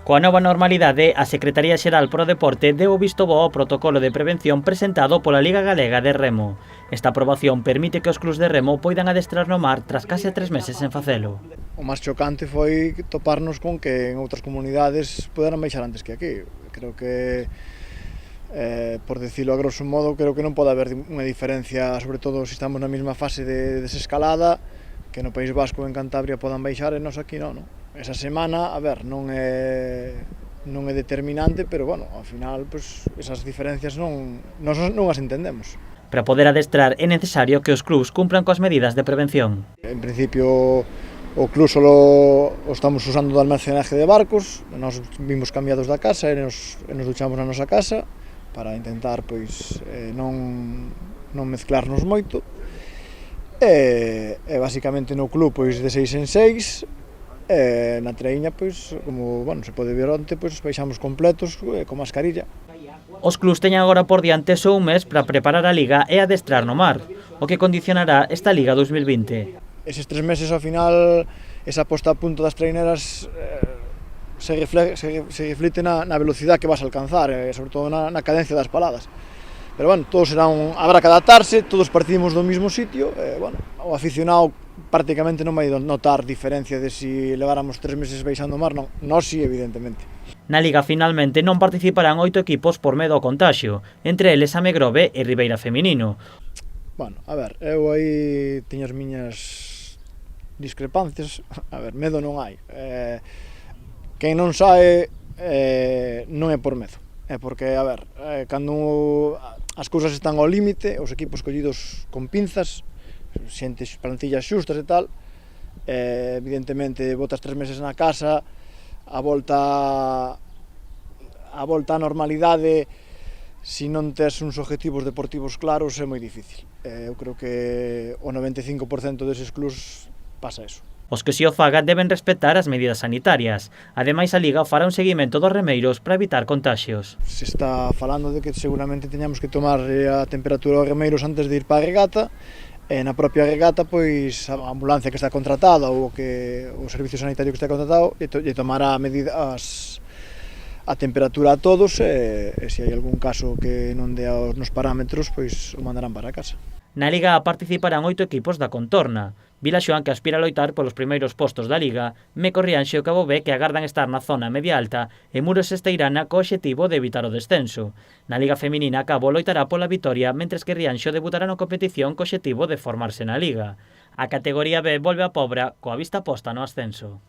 Coa nova normalidade, a Secretaría Xeral pro Deporte deu o visto bo ao protocolo de prevención presentado pola Liga Galega de Remo. Esta aprobación permite que os clubs de remo poidan adestrar no mar tras case 3 meses sen facelo. O máis chocante foi toparnos con que en outras comunidades poderan baixar antes que aquí. Creo que, por decirlo a grosso modo, creo que non pode haber unha diferencia, sobre todo se estamos na mesma fase de desescalada, que no País Vasco e en Cantabria podan baixar e nos aquí non. Esa semana, a ver, non é determinante, pero, bueno, ao final, pues, esas diferencias non as entendemos. Para poder adestrar é necesario que os clubs cumpran coas medidas de prevención. En principio, o club solo o estamos usando do almacenaje de barcos, nós vimos cambiados da casa e nos duchamos na nosa casa para intentar, pois, non mezclarnos moito. E basicamente no club, pois, de 6 en 6, na Traíña, pois, como, bueno, se pode ver onte, pois, baixamos completos con mascarilla. Os clubs teñen agora por diante só un mes para preparar a Liga e adestrar no mar, o que condicionará esta Liga 2020. Eses 3 meses, ao final, esa posta a punto das traineras se reflite na velocidade que vas a alcanzar, sobre todo na cadencia das paladas. Pero, bueno, habrá que adaptarse, todos partimos do mismo sitio, bueno, o aficionado prácticamente non vai notar diferencia de si leváramos 3 meses baixando o mar, non, nós sí, evidentemente. Na Liga finalmente non participarán 8 equipos por medo ao contagio, entre eles a Megrove e Ribeira Feminino. Bueno, a ver, eu aí teño as miñas discrepancias, a ver, medo non hai. Quen non sae non é por medo, é porque, a ver, cando as cousas están ao límite, os equipos collidos con pinzas, xentes, plantillas xustas e tal, evidentemente botas 3 meses na casa, a volta á normalidade, se non tes uns objetivos deportivos claros, é moi difícil. Eu creo que o 95% deses clubs pasa eso. Os que si o fagan deben respetar as medidas sanitarias. Ademais, a Liga fará un seguimento dos remeiros para evitar contaxios. Se está falando de que seguramente teñamos que tomar a temperatura dos remeiros antes de ir para a regata, e na propia regata, pois, a ambulancia que está contratada ou o servicio sanitario que está contratado lle tomará a temperatura a todos e se hai algún caso que non dea nos parámetros, pois o mandarán para casa. Na Liga participarán 8 equipos da contorna. Vilaxoán, que aspira a loitar polos primeiros postos da Liga, Meco, Rianxo e Cabo B, que agardan estar na zona media alta, e Muros Esteirana co obxectivo de evitar o descenso. Na Liga Feminina, Cabo loitará pola vitoria, mentres que Rianxo debutará na competición co obxectivo de formarse na Liga. A categoría B volve a Pobra coa vista posta no ascenso.